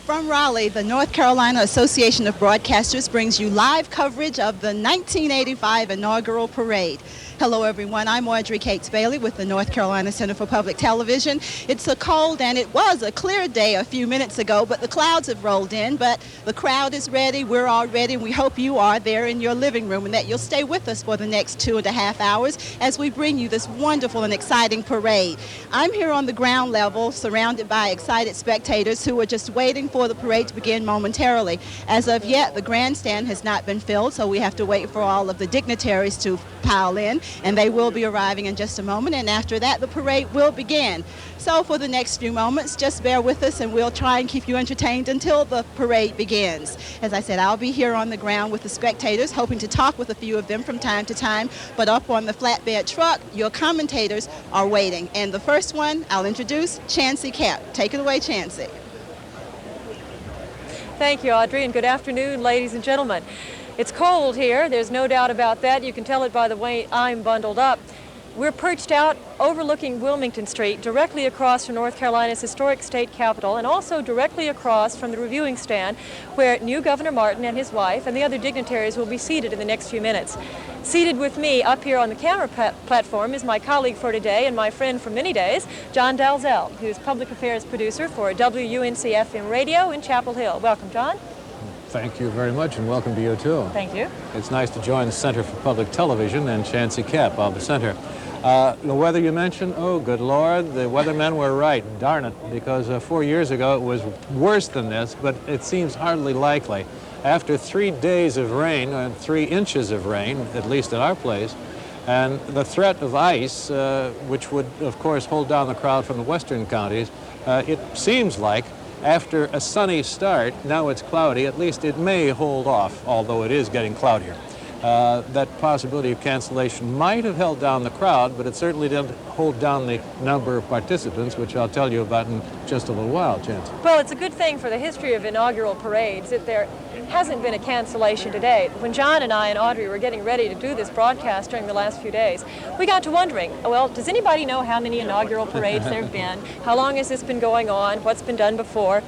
From Raleigh, the North Carolina Association of Broadcasters brings you live coverage of the 1985 inaugural parade. Hello everyone, I'm Audrey Cates Bailey with the North Carolina Center for Public Television. It's a cold and it was a clear day a few minutes ago, but the clouds have rolled in, but the crowd is ready, we're all ready, and we hope you are there in your living room and that you'll stay with us for the next 2.5 hours as we bring you this wonderful and exciting parade. I'm here on the ground level surrounded by excited spectators who are just waiting for the parade to begin momentarily. As of yet, the grandstand has not been filled, so we have to wait for all of the dignitaries to pile in, and they will be arriving in just a moment, and after that the parade will begin. So for the next few moments, just bear with us and we'll try and keep you entertained until the parade begins. As I said, I'll be here on the ground with the spectators, hoping to talk with a few of them from time to time, but up on the flatbed truck, your commentators are waiting. And the first one, I'll introduce Chancey Cap. Take it away, Chancey. Thank you, Audrey, and good afternoon, ladies and gentlemen. It's cold here, there's no doubt about that. You can tell it by the way I'm bundled up. We're perched out overlooking Wilmington Street, directly across from North Carolina's historic state capitol, and also directly across from the reviewing stand where new Governor Martin and his wife and the other dignitaries will be seated in the next few minutes. Seated with me up here on the camera platform is my colleague for today and my friend for many days, John Dalzell, who's public affairs producer for WUNC FM Radio in Chapel Hill. Welcome, John. Thank you very much, and welcome to you, too. Thank you. It's nice to join the Center for Public Television and Chancey Cap of the Center. The weather you mentioned, oh, good Lord, the weathermen were right, darn it, because 4 years ago it was worse than this, but it seems hardly likely. After 3 days of rain, 3 inches of rain, at least at our place, and the threat of ice, which would, of course, hold down the crowd from the western counties, it seems like after a sunny start, now it's cloudy, at least it may hold off, although it is getting cloudier. That possibility of cancellation might have held down the crowd, but it certainly didn't hold down the number of participants, which I'll tell you about in just a little while, Chance. Well, it's a good thing for the history of inaugural parades that there hasn't been a cancellation today. When John and I and Audrey were getting ready to do this broadcast during the last few days, we got to wondering, well, does anybody know how many inaugural parades there have been? How long has this been going on? What's been done before?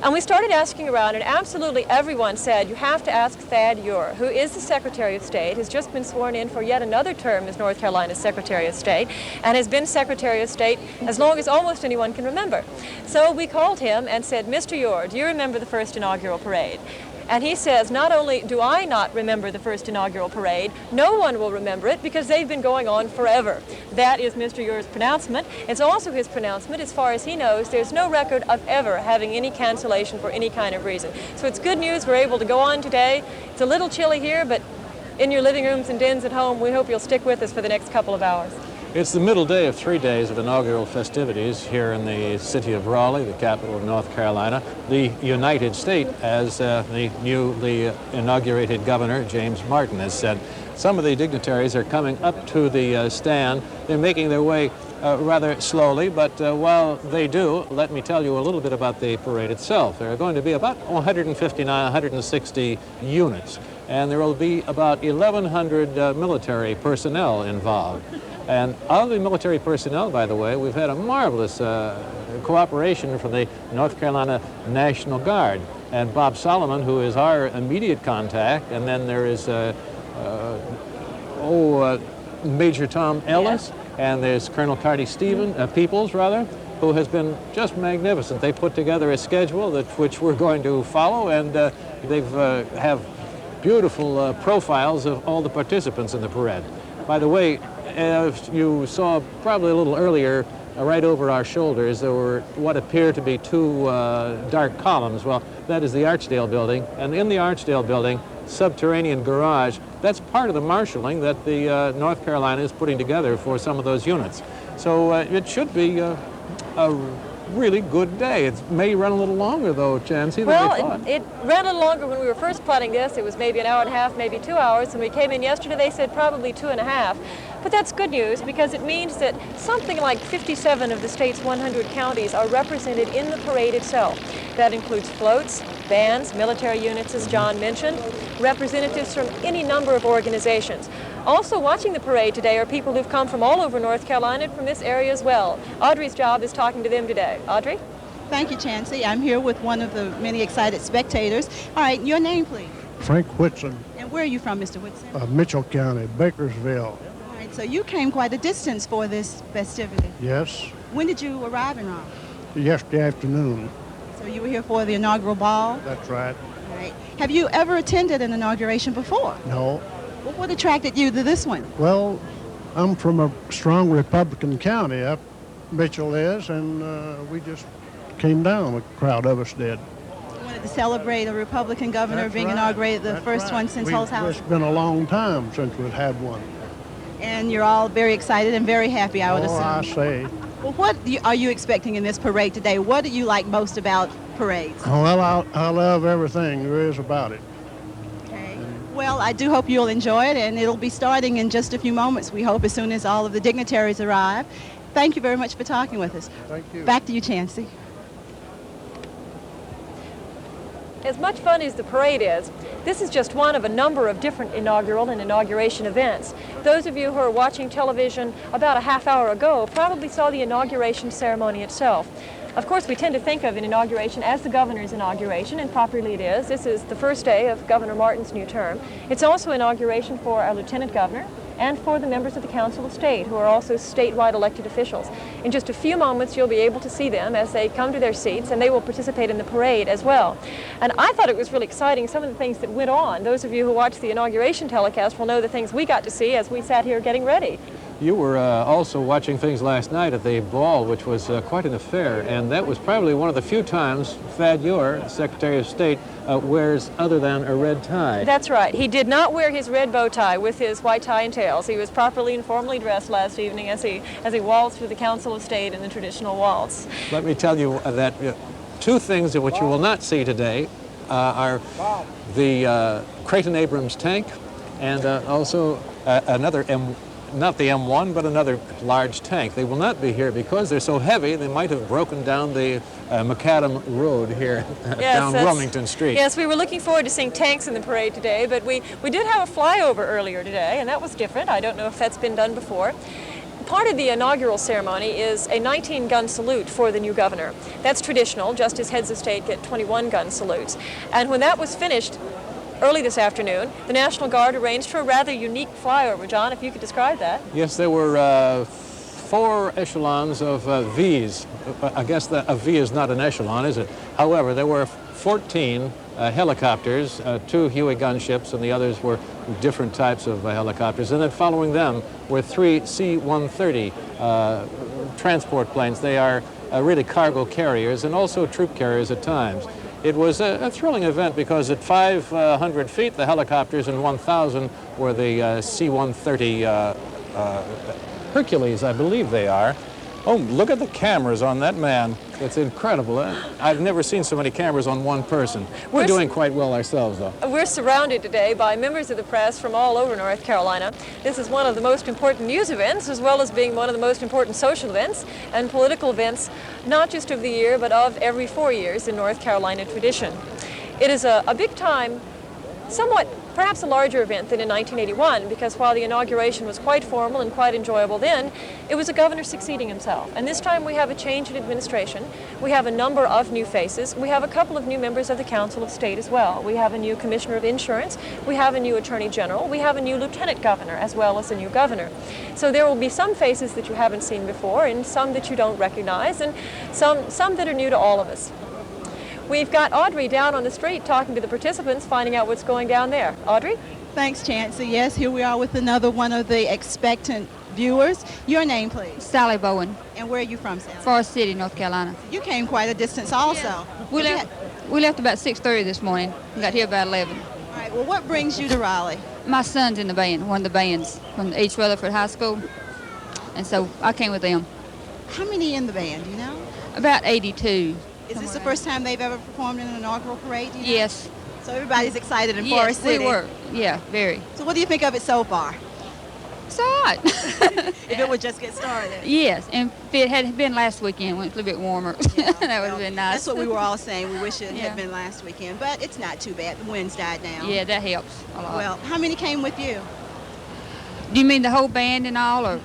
And we started asking around, and absolutely everyone said, you have to ask Thad Ure, who is the Secretary of State, has just been sworn in for yet another term as North Carolina's Secretary of State, and has been Secretary of State as long as almost anyone can remember. So we called him and said, Mr. Ure, do you remember the first inaugural parade? And he says, not only do I not remember the first inaugural parade, no one will remember it because they've been going on forever. That is Mr. Ure's pronouncement. It's also his pronouncement. As far as he knows, there's no record of ever having any cancellation for any kind of reason. So it's good news. We're able to go on today. It's a little chilly here, but in your living rooms and dens at home, we hope you'll stick with us for the next couple of hours. It's the middle day of 3 days of inaugural festivities here in the city of Raleigh, the capital of North Carolina, the United State, as the newly inaugurated Governor, James Martin, has said. Some of the dignitaries are coming up to the stand. They're making their way rather slowly, but while they do, let me tell you a little bit about the parade itself. There are going to be about 159, 160 units, and there will be about 1,100 military personnel involved. And of the military personnel, by the way, we've had a marvelous cooperation from the North Carolina National Guard. And Bob Solomon, who is our immediate contact, and then there is Major Tom Ellis, and there's Colonel Carty Peoples, who has been just magnificent. They put together a schedule which we're going to follow, and have beautiful profiles of all the participants in the parade. By the way, as you saw probably a little earlier, right over our shoulders, there were what appear to be 2 dark columns. Well, that is the Archdale building, and in the Archdale building, subterranean garage, that's part of the marshaling that the North Carolina is putting together for some of those units. So it should be a really good day. It may run a little longer, though, Chancey, than we thought. It ran a little longer when we were first plotting this. It was maybe an hour and a half, maybe 2 hours. When we came in yesterday, they said probably 2.5. But that's good news because it means that something like 57 of the state's 100 counties are represented in the parade itself. That includes floats, bands, military units, as John mentioned, representatives from any number of organizations. Also watching the parade today are people who've come from all over North Carolina and from this area as well. Audrey's job is talking to them today. Audrey? Thank you, Chancey. I'm here with one of the many excited spectators. All right, your name, please. Frank Whitson, And where are you from, Mr. Whitson? Mitchell County, Bakersville. All right, so you came quite a distance for this festivity. Yes, When did you arrive in Raleigh? yesterday afternoon. So you were here for the inaugural ball? That's right. All right. Have you ever attended an inauguration before? No. Well, what attracted you to this one? Well, I'm from a strong Republican county up Mitchell is, and we just came down. A crowd of us did. You wanted to celebrate a Republican governor That's being right. inaugurated, the That's first right. one since Hull's house. It's been a long time since we've had one. And you're all very excited and very happy, I would assume. I say. Well, what are you expecting in this parade today? What do you like most about parades? Well, I love everything there is about it. Okay. Well, I do hope you'll enjoy it, and it'll be starting in just a few moments, we hope, as soon as all of the dignitaries arrive. Thank you very much for talking with us. Thank you. Back to you, Chancey. As much fun as the parade is, this is just one of a number of different inaugural and inauguration events. Those of you who are watching television about a half hour ago probably saw the inauguration ceremony itself. Of course, we tend to think of an inauguration as the governor's inauguration, and properly it is. This is the first day of Governor Martin's new term. It's also inauguration for our lieutenant governor and for the members of the Council of State, who are also statewide elected officials. In just a few moments, you'll be able to see them as they come to their seats, and they will participate in the parade as well. And I thought it was really exciting, some of the things that went on. Those of you who watched the inauguration telecast will know the things we got to see as we sat here getting ready. You were also watching things last night at the ball, which was quite an affair, and that was probably one of the few times Thad Ure, Secretary of State, wears other than a red tie. That's right. He did not wear his red bow tie with his white tie and tails. He was properly and formally dressed last evening as he waltzed through the Council of State in the traditional waltz. Let me tell you that two things which you will not see today are the Creighton Abrams tank and also another not the M1, but another large tank. They will not be here because they're so heavy they might have broken down the Macadam Road here down Wilmington Street. Yes, we were looking forward to seeing tanks in the parade today, but we did have a flyover earlier today, and that was different. I don't know if that's been done before. Part of the inaugural ceremony is a 19-gun salute for the new governor. That's traditional, just as heads of state get 21-gun salutes. And when that was finished, early this afternoon, the National Guard arranged for a rather unique flyover. John, if you could describe that. Yes, there were 4 echelons of Vs. I guess a V is not an echelon, is it? However, there were 14 helicopters, 2 Huey gunships, and the others were different types of helicopters. And then following them were 3 C-130 transport planes. They are really cargo carriers and also troop carriers at times. It was a thrilling event because at 500 feet, the helicopters, and 1,000 were the C-130 Hercules, I believe they are. Oh, look at the cameras on that man. It's incredible. I've never seen so many cameras on one person. We're doing quite well ourselves, though. We're surrounded today by members of the press from all over North Carolina. This is one of the most important news events, as well as being one of the most important social events and political events, not just of the year, but of every 4 years in North Carolina tradition. It is a big time, somewhat perhaps a larger event than in 1981, because while the inauguration was quite formal and quite enjoyable then, it was a governor succeeding himself. And this time we have a change in administration. We have a number of new faces. We have a couple of new members of the Council of State as well. We have a new Commissioner of Insurance. We have a new Attorney General. We have a new Lieutenant Governor as well as a new Governor. So there will be some faces that you haven't seen before and some that you don't recognize and some that are new to all of us. We've got Audrey down on the street talking to the participants, finding out what's going down there. Audrey? Thanks, Chancey. Yes, here we are with another one of the expectant viewers. Your name, please. Sally Bowen, And where are you from, Sally? Forest City, North Carolina. You came quite a distance also. We left about 6:30 this morning. We got here about 11. All right, well, what brings you to Raleigh? My son's in the band, one of the bands from East Rutherford High School, and so I came with them. How many in the band, do you know? About 82. Is this the first time they've ever performed in an inaugural parade, do you know? Yes. So everybody's excited in Yes, Forest City. we were. Yeah, very. So what do you think of it so far? It's all right. If it would just get started. Yes, and if it had been last weekend when it's a little bit warmer, that would have been nice. That's what we were all saying. We wish it Yeah. had been last weekend, but it's not too bad. The winds died down. Yeah, that helps a lot. Well, how many came with you? Do you mean the whole band and all, or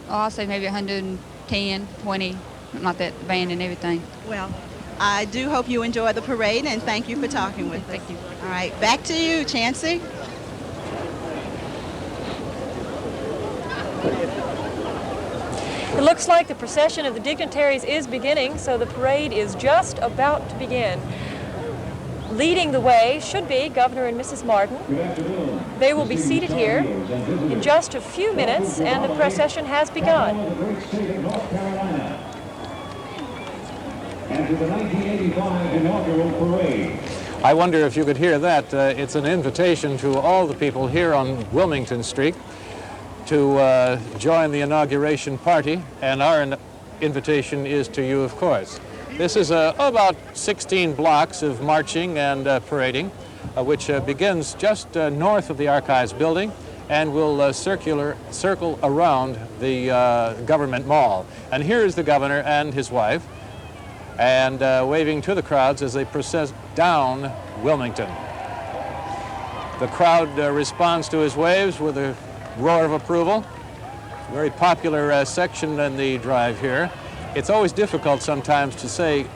I'll say maybe 110, 20, something like that, the band and everything. Well, I do hope you enjoy the parade, and thank you for talking with us. Thank you. All right, back to you, Chancey. It looks like the procession of the dignitaries is beginning, so the parade is just about to begin. Leading the way should be Governor and Mrs. Martin. They will be seated here in just a few minutes, and the procession has begun. And to the 1985 inaugural parade. I wonder if you could hear that. It's an invitation to all the people here on Wilmington Street to join the inauguration party, and our invitation is to you, of course. This is about 16 blocks of marching and parading, which begins just north of the Archives building and will circle around the government mall. And here is the governor and his wife, and waving to the crowds as they process down Wilmington. The crowd responds to his waves with a roar of approval. Very popular section in the drive here. It's always difficult sometimes to say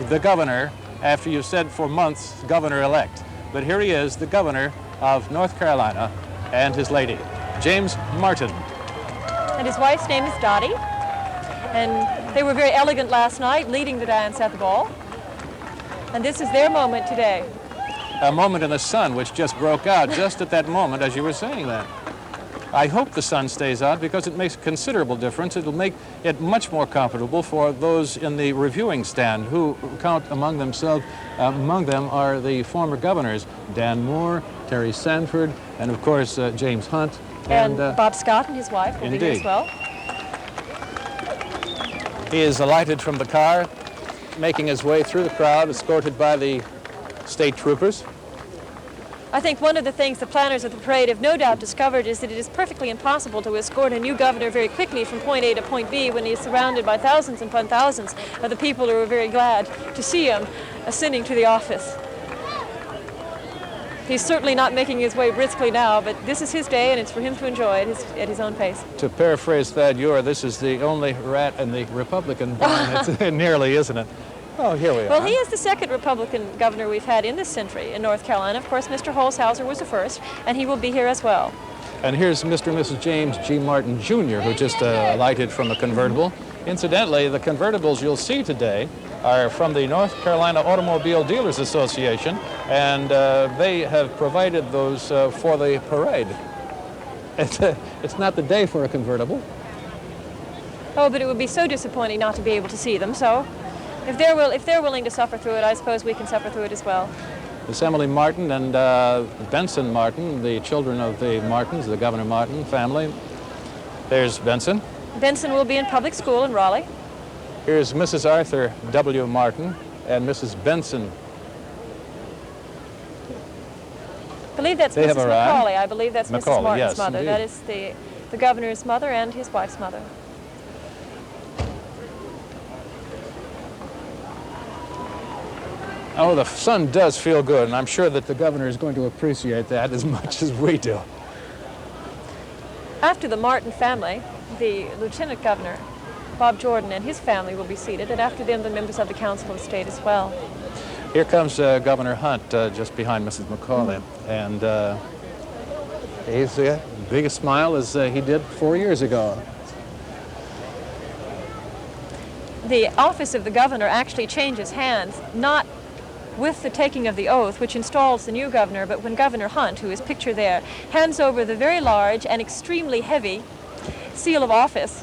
the governor after you've said for months governor-elect. But here he is, the governor of North Carolina, and his lady, James Martin. And his wife's name is Dottie. And they were very elegant last night, leading the dance at the ball. And this is their moment today. A moment in the sun which just broke out just at that moment as you were saying that. I hope the sun stays out because it makes a considerable difference. It'll make it much more comfortable for those in the reviewing stand who count among themselves. Among them are the former governors, Dan Moore, Terry Sanford, and of course James Hunt. And Bob Scott and his wife will be here as well. He is alighted from the car, making his way through the crowd, escorted by the state troopers. I think one of the things the planners of the parade have no doubt discovered is that it is perfectly impossible to escort a new governor very quickly from point A to point B when he is surrounded by thousands upon thousands of the people who are very glad to see him ascending to the office. He's certainly not making his way briskly now, but this is his day and it's for him to enjoy it at his own pace. To paraphrase Thad Ure, this is the only rat in the Republican barn. Nearly, isn't it? Oh, here we are. Well, he is the second Republican governor we've had in this century in North Carolina. Of course, Mr. Holshouser was the first, and he will be here as well. And here's Mr. and Mrs. James G. Martin, Jr., who just alighted from a convertible. Incidentally, the convertibles you'll see today are from the North Carolina Automobile Dealers Association, and they have provided those for the parade. It's not the day for a convertible. Oh, but it would be so disappointing not to be able to see them, so if they're willing to suffer through it, I suppose we can suffer through it as well. Miss Emily Martin and Benson Martin, the children of the Martins, the Governor Martin family. There's Benson. Benson will be in public school in Raleigh. Here's Mrs. Arthur W. Martin and Mrs. Benson. I believe that's They Mrs. have arrived. Macaulay. I believe that's Mrs. Macaulay, Martin's yes, mother. indeed. That is the governor's mother and his wife's mother. Oh, the sun does feel good, and I'm sure that the governor is going to appreciate that as much as we do. After the Martin family, the Lieutenant Governor, Bob Jordan, and his family will be seated, and after them, the members of the Council of State as well. Here comes Governor Hunt just behind Mrs. Macaulay, and he's big a smile as he did 4 years ago. The office of the governor actually changes hands, not with the taking of the oath, which installs the new governor, but when Governor Hunt, who is pictured there, hands over the very large and extremely heavy seal of office,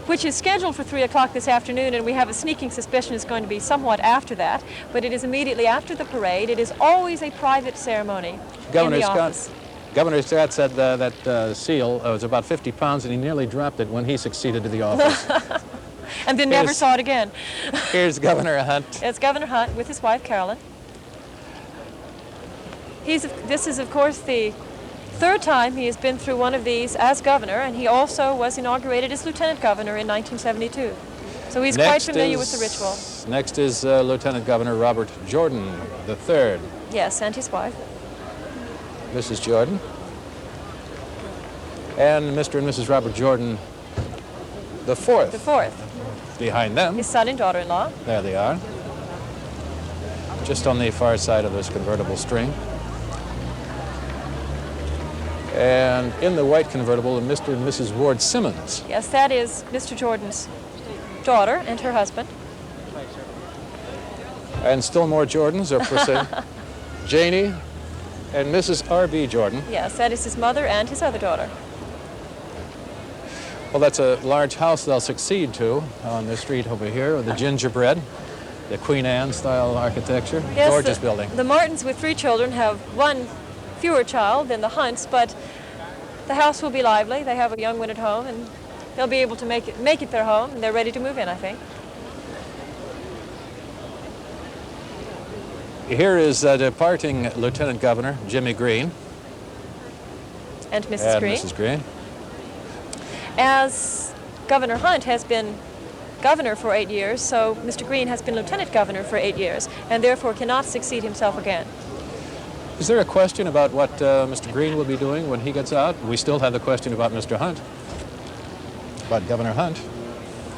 which is scheduled for 3 o'clock this afternoon, and we have a sneaking suspicion it's going to be somewhat after that, but it is immediately after the parade. It is always a private ceremony in the office. Governor Scott said that seal was about 50 pounds, and he nearly dropped it when he succeeded to the office. And then never saw it again. Here's Governor Hunt. It's Governor Hunt with his wife, Carolyn. This is, of course, the third time he has been through one of these as governor, and he also was inaugurated as lieutenant governor in 1972. So he's quite familiar with the ritual. Next is Lieutenant Governor Robert Jordan III. Yes, and his wife. Mrs. Jordan. And Mr. and Mrs. Robert Jordan the fourth. The fourth. Behind them. His son and daughter-in-law. There they are. just on the far side of this convertible stream. And in the white convertible, Mr. and Mrs. Ward Simmons. Yes, that is Mr. Jordan's daughter and her husband. And still more Jordans are proceeding. Janie and Mrs. R.B. Jordan. Yes, that is his mother and his other daughter. Well, that's a large house they'll succeed to on the street over here, with the gingerbread, the Queen Anne style architecture. Yes, gorgeous building. The Martins with 3 children have one fewer child than the Hunts, but the house will be lively. They have a young one at home, and they'll be able to make it their home, and they're ready to move in, I think. Here is departing Lieutenant Governor Jimmy Green. And Mrs. Green. Mrs. Green. As Governor Hunt has been governor for 8 years, so Mr. Green has been lieutenant governor for 8 years, and therefore cannot succeed himself again. Is there a question about what Mr. Green will be doing when he gets out? We still have the question about Mr. Hunt, about Governor Hunt.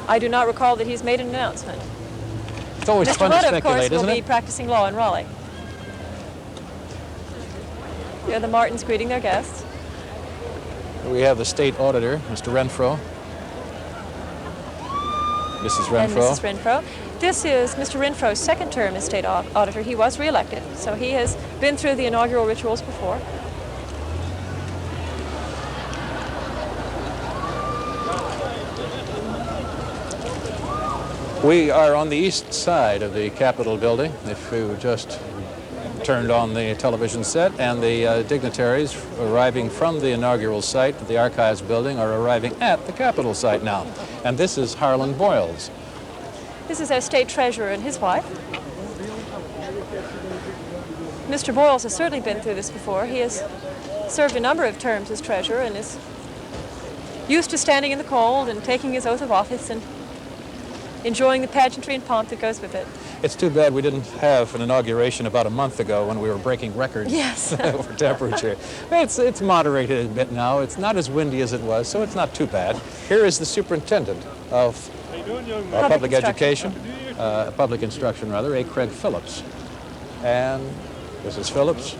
I do not recall that he's made an announcement. It's always Mr. fun to Hunt, of course, speculate, will isn't be it? practicing law in Raleigh. Here are the Martins greeting their guests. We have the state auditor, Mr. Renfro. Mrs. Renfro. And Mrs. Renfro. This is Mr. Renfro's second term as state auditor. He was reelected, so he has been through the inaugural rituals before. We are on the east side of the Capitol building, if you just turned on the television set, and the dignitaries arriving from the inaugural site, the Archives building, are arriving at the Capitol site now. And this is Harlan Boyles. This is our state treasurer and his wife. Mr. Boyles has certainly been through this before. He has served a number of terms as treasurer and is used to standing in the cold and taking his oath of office and enjoying the pageantry and pomp that goes with it. It's too bad we didn't have an inauguration about a month ago when we were breaking records Yes. for temperature. It's moderated a bit now. It's not as windy as it was, so it's not too bad. Here is the superintendent of public education, public instruction rather, A. Craig Phillips. And Mrs. Phillips.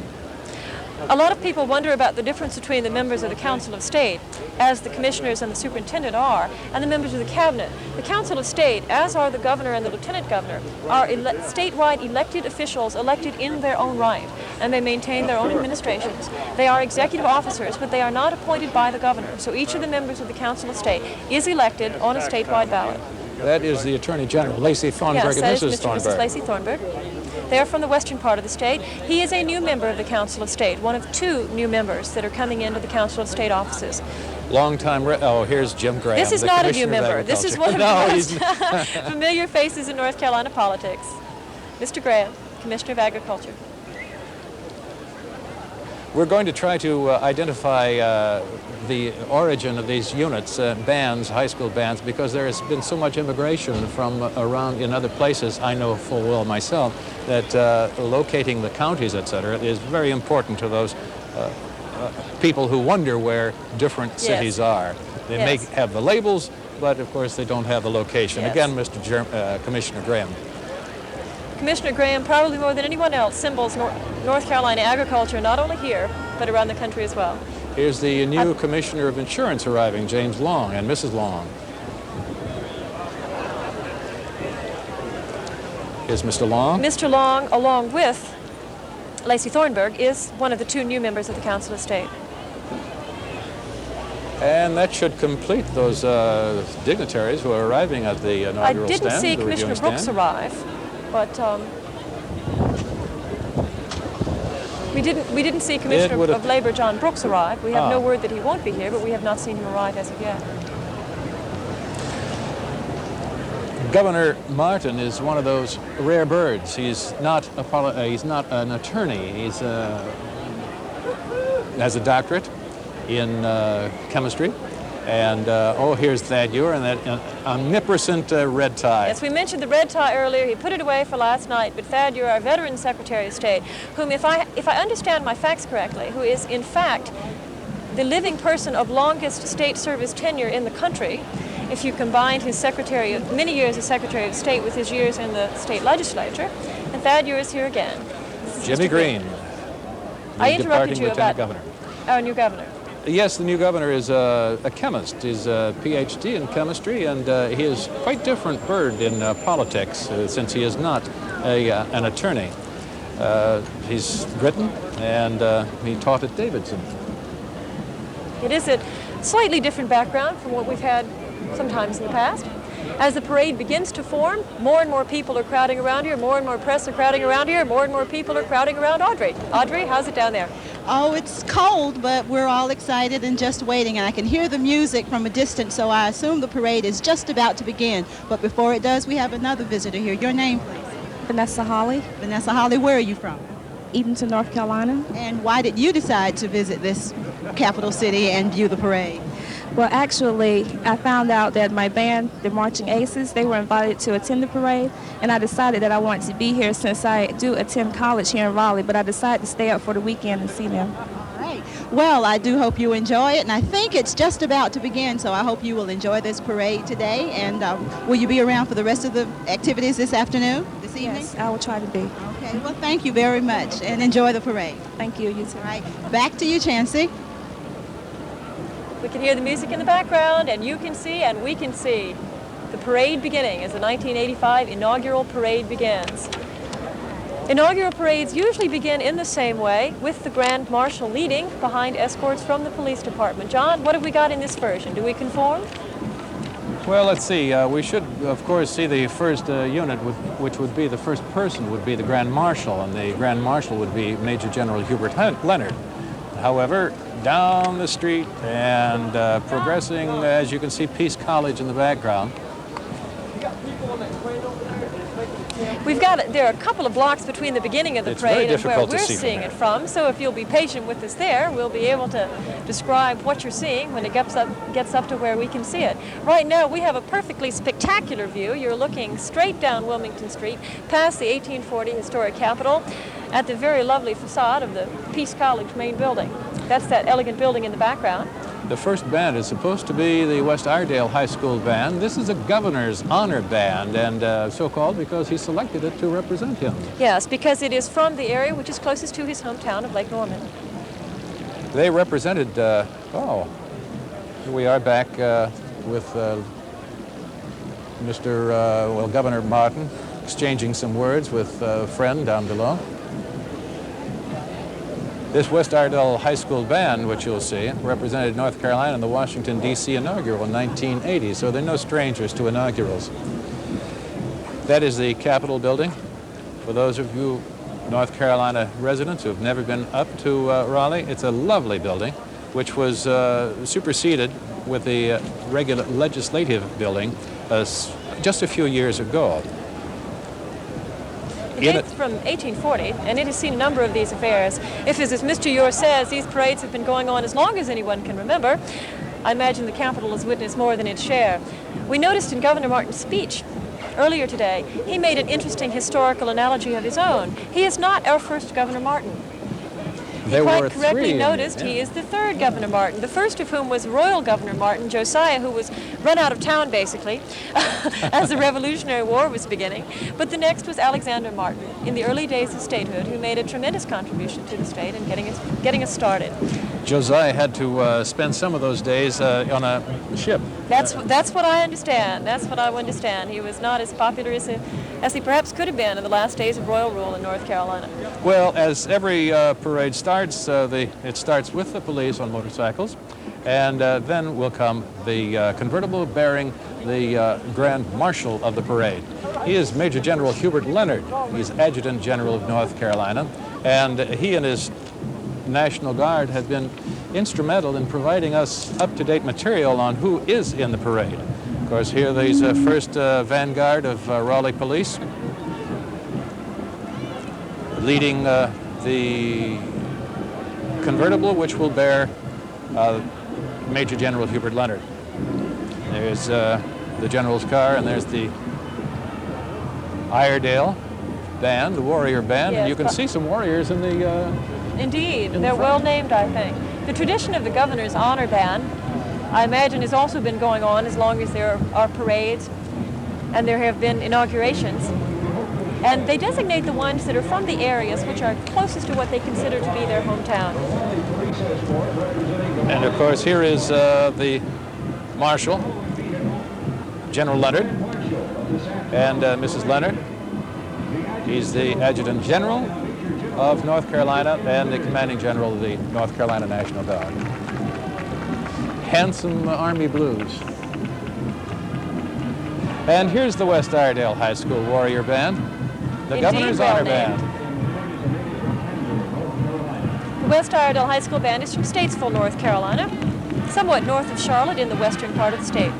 A lot of people wonder about the difference between the members of the Council of State, as the commissioners and the superintendent are, and the members of the cabinet. The Council of State, as are the governor and the lieutenant governor, are statewide elected officials elected in their own right, and they maintain their own administrations. They are executive officers, but they are not appointed by the governor. So each of the members of the Council of State is elected on a statewide ballot. That is the Attorney General, Lacey Thornburg, yes, and that Mrs. is Thornburg. Mrs. Lacey Thornburg. They are from the western part of the state. He is a new member of the Council of State, one of 2 new members that are coming into the Council of State offices. Long time, here's Jim Graham. This is the not a new Commissioner of member. This is one of No, the he's most familiar faces in North Carolina politics. Mr. Graham, Commissioner of Agriculture. We're going to try to identify the origin of these units, bands, high school bands, because there has been so much immigration from around in other places. I know full well myself that locating the counties, etc., is very important to those people who wonder where different cities are. They may have the labels, but of course they don't have the location. Yes. Again, Commissioner Graham. Commissioner Graham, probably more than anyone else, symbols North Carolina agriculture, not only here, but around the country as well. Here's the new Commissioner of Insurance arriving, James Long and Mrs. Long. Here's Mr. Long. Mr. Long, along with Lacey Thornburg, is one of the 2 new members of the Council of State. And that should complete those dignitaries who are arriving at the inaugural stand. I didn't see the Commissioner reviewing Brooks stand. arrive, but we didn't see Commissioner of Labor John Brooks arrive. We have no word that he won't be here, but we have not seen him arrive as of yet. Governor Martin is one of those rare birds. He's not an attorney. He's has a doctorate in chemistry. And, here's Thad Ewer and that omnipresent red tie. Yes, we mentioned the red tie earlier. He put it away for last night, but Thad Ewer, our veteran Secretary of State, whom, if I understand my facts correctly, who is, in fact, the living person of longest state service tenure in the country, if you combined his many years as Secretary of State with his years in the state legislature. And Thad, yours here again. Jimmy Green, I the interrupted departing you lieutenant about governor. our new governor. Yes, the new governor is a chemist. He's a PhD in chemistry, and he is quite different bird in politics since he is not an attorney. He's Briton, and he taught at Davidson. It is a slightly different background from what we've had sometimes in the past. As the parade begins to form, more and more people are crowding around here, more and more press are crowding around here, more and more people are crowding around Audrey. Audrey, how's it down there? Oh, it's cold, but we're all excited and just waiting. And I can hear the music from a distance, so I assume the parade is just about to begin. But before it does, we have another visitor here. Your name, please? Vanessa Holly, Vanessa Holly, where are you from? Edenton, North Carolina. And why did you decide to visit this capital city and view the parade? Well, actually, I found out that my band, the Marching Aces, they were invited to attend the parade, and I decided that I wanted to be here since I do attend college here in Raleigh, but I decided to stay up for the weekend and see them. All right. Well, I do hope you enjoy it, and I think it's just about to begin, so I hope you will enjoy this parade today. And will you be around for the rest of the activities this afternoon, this evening? Yes, I will try to be. Okay, well, thank you very much, and enjoy the parade. Thank you, you too. All right, back to you, Chancey. We can hear the music in the background, and you can see, and we can see the parade beginning as the 1985 inaugural parade begins. Inaugural parades usually begin in the same way, with the Grand Marshal leading behind escorts from the police department. John, what have we got in this version? Do we conform? Well, let's see. We should, of course, see the first unit, which would be the first person, would be the Grand Marshal, and the Grand Marshal would be Major General Hubert Leonard. However, down the street and progressing, as you can see, Peace College in the background. There are a couple of blocks between the beginning of the It's very parade and where difficult to we're see from seeing there. it from, so if you'll be patient with us there, we'll be able to describe what you're seeing when it gets up to where we can see it. Right now, we have a perfectly spectacular view. You're looking straight down Wilmington Street, past the 1840 Historic Capitol, at the very lovely facade of the Peace College main building. That's that elegant building in the background. The first band is supposed to be the West Iredale High School band. This is a governor's honor band, and so called because he selected it to represent him. Yes, because it is from the area which is closest to his hometown of Lake Norman. They represented, here we are back with Governor Martin, exchanging some words with a friend down below. This West Iredale High School band, which you'll see, represented North Carolina in the Washington, D.C. inaugural in 1980, so they're no strangers to inaugurals. That is the Capitol building. For those of you North Carolina residents who have never been up to Raleigh, it's a lovely building, which was superseded with the regular legislative building just a few years ago. It dates from 1840, and it has seen a number of these affairs. If, as Mr. Ure says, these parades have been going on as long as anyone can remember, I imagine the Capitol has witnessed more than its share. We noticed in Governor Martin's speech earlier today, he made an interesting historical analogy of his own. He is not our first Governor Martin. He quite correctly noticed he is the third Governor Martin, the first of whom was Royal Governor Martin, Josiah, who was run out of town, basically, as the Revolutionary War was beginning. But the next was Alexander Martin, in the early days of statehood, who made a tremendous contribution to the state and getting us started. Josiah had to spend some of those days on a ship. That's what I understand. That's what I understand. He was not as popular as he perhaps could have been in the last days of royal rule in North Carolina. Well, as every parade starts, it starts with the police on motorcycles, and then will come the convertible bearing the Grand Marshal of the parade. He is Major General Hubert Leonard. He's Adjutant General of North Carolina, and he and his National Guard have been instrumental in providing us up-to-date material on who is in the parade. Of course, here there's the first vanguard of Raleigh Police, leading the convertible, which will bear Major General Hubert Leonard. There's the General's car, and there's the Iredale band, the Warrior Band, Yes, and you can see some warriors in the Indeed, they're well named, I think. The tradition of the Governor's Honor Band, I imagine, has also been going on as long as there are parades and there have been inaugurations. And they designate the ones that are from the areas which are closest to what they consider to be their hometown. And of course, here is the Marshal, General Leonard, and Mrs. Leonard. He's the Adjutant General of North Carolina and the Commanding General of the North Carolina National Guard. Handsome Army blues. And here's the West Iredale High School Warrior Band, the Governor's Honor Band. The West Iredale High School Band is from Statesville, North Carolina, somewhat north of Charlotte in the western part of the state.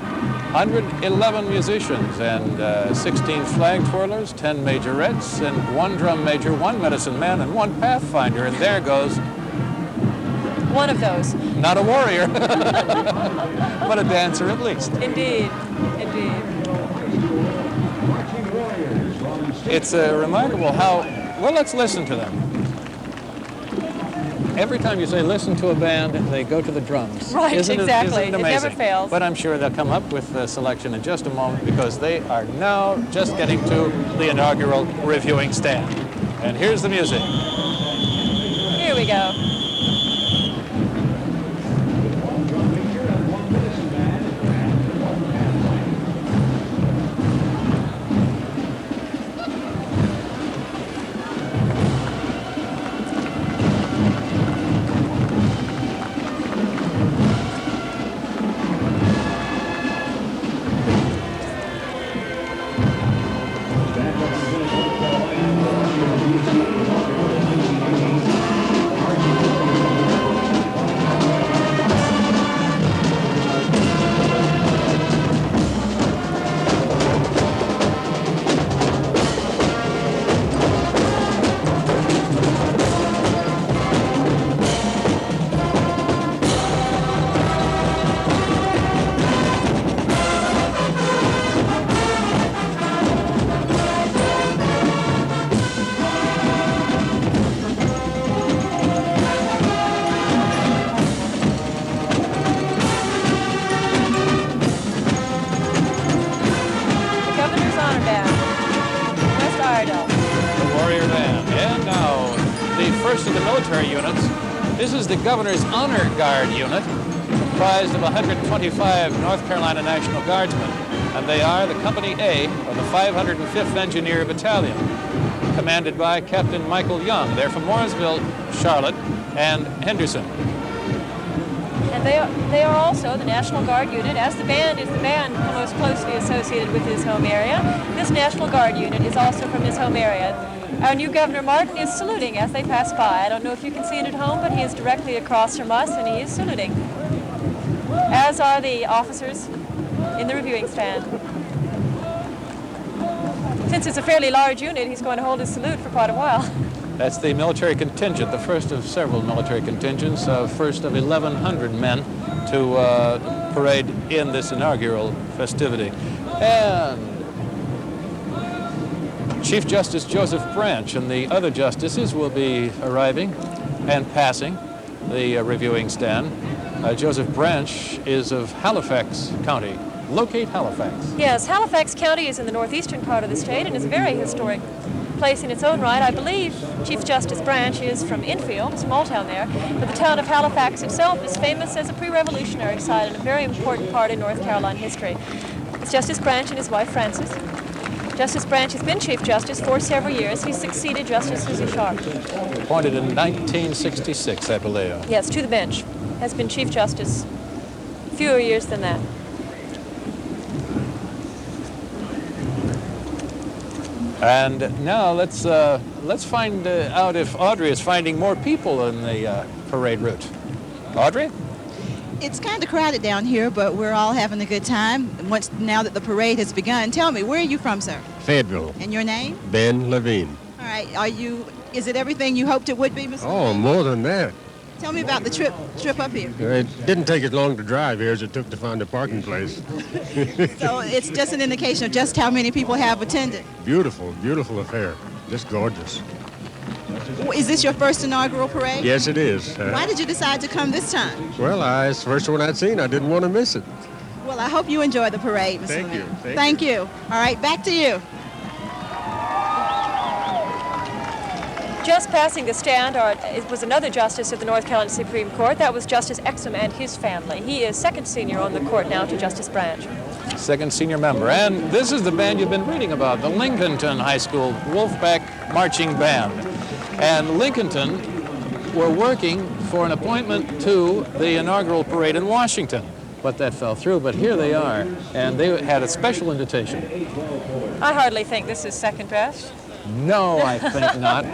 111 musicians and 16 flag twirlers, 10 majorettes, and 1 drum major, 1 medicine man, and 1 pathfinder. And there goes one of those. Not a warrior, but a dancer at least. Indeed, indeed. It's remarkable how, well, let's listen to them. Every time you say listen to a band, they go to the drums. Right, isn't exactly. It amazing? Never fails. But I'm sure they'll come up with a selection in just a moment because they are now just getting to the inaugural reviewing stand. And here's the music. Here we go. This is the Governor's Honor Guard unit, comprised of 125 North Carolina National Guardsmen, and they are the Company A of the 505th Engineer Battalion, commanded by Captain Michael Young. They're from Mooresville, Charlotte, and Henderson. And they are also the National Guard unit, as the band is the band most closely associated with his home area. This National Guard unit is also from his home area. Our new Governor Martin is saluting as they pass by. I don't know if you can see it at home, but he is directly across from us and he is saluting, as are the officers in the reviewing stand. Since it's a fairly large unit, he's going to hold his salute for quite a while. That's the military contingent, the first of several military contingents, first of 1,100 men to parade in this inaugural festivity. And Chief Justice Joseph Branch and the other justices will be arriving and passing the reviewing stand. Joseph Branch is of Halifax County. Locate Halifax. Yes, Halifax County is in the northeastern part of the state and is a very historic place in its own right. I believe Chief Justice Branch is from Enfield, a small town there, but the town of Halifax itself is famous as a pre-revolutionary site and a very important part in North Carolina history. It's Justice Branch and his wife Frances. Justice Branch has been Chief Justice for several years. He succeeded Justice Susie Sharp. Appointed in 1966, I believe. Yes, to the bench. Has been Chief Justice fewer years than that. And now let's find out if Audrey is finding more people in the parade route. Audrey? It's kind of crowded down here, but we're all having a good time now that the parade has begun. Tell me, where are you from, sir? Fayetteville. And your name? Ben Levine. All right. Is it everything you hoped it would be, Mr. Oh, Levine? more than that. Tell me about the trip up here. It didn't take as long to drive here as it took to find a parking place. So it's just an indication of just how many people have attended. Beautiful, beautiful affair. Just gorgeous. Is this your first inaugural parade? Yes, it is. Why did you decide to come this time? Well, it's the first one I'd seen. I didn't want to miss it. Well, I hope you enjoy the parade, Mr. Thank you. Thank you. All right, back to you. Just passing the stand it was another justice of the North Carolina Supreme Court. That was Justice Exum and his family. He is second senior on the court now to Justice Branch. Second senior member. And this is the band you've been reading about, the Lincolnton High School Wolfpack Marching Band. And Lincolnton were working for an appointment to the inaugural parade in Washington, but that fell through. But here they are, and they had a special invitation. I hardly think this is second best. No, I think not.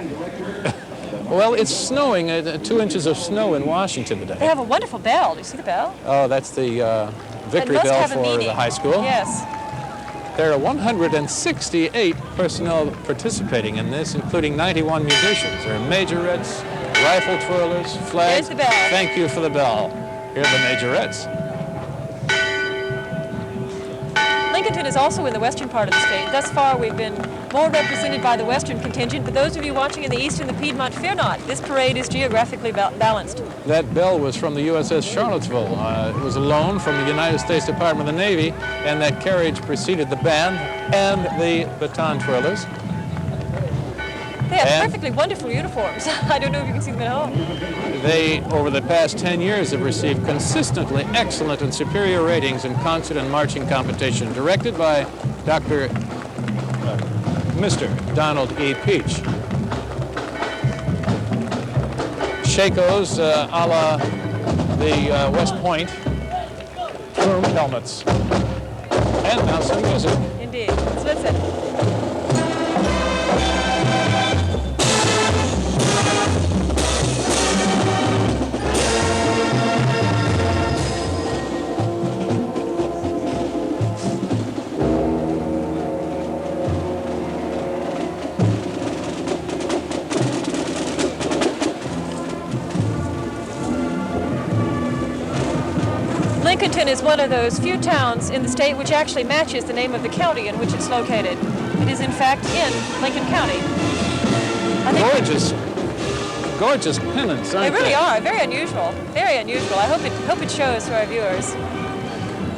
Well, it's snowing, 2 inches of snow in Washington today. They have a wonderful bell. Do you see the bell? Oh, that's the victory bell for the high school. Yes. There are 168 personnel participating in this, including 91 musicians. There are majorettes, rifle twirlers, flags. There's the bell. Thank you for the bell. Here are the majorettes. Lincolnton is also in the western part of the state. Thus far, we've been more represented by the western contingent, but those of you watching in the east and the Piedmont, fear not. This parade is geographically balanced. That bell was from the USS Charlottesville. It was a loan from the United States Department of the Navy, and that carriage preceded the band and the baton twirlers. They have perfectly wonderful uniforms. I don't know if you can see them at home. They, over the past 10 years, have received consistently excellent and superior ratings in concert and marching competition, directed by Mr. Donald E. Peach. Shakos a la the West Point helmets. And now some music. Indeed. Let's listen. Lincolnton is one of those few towns in the state which actually matches the name of the county in which it's located. It is, in fact, in Lincoln County. Gorgeous pennants, aren't they? They really are. Very unusual. Very unusual. I hope it shows for our viewers.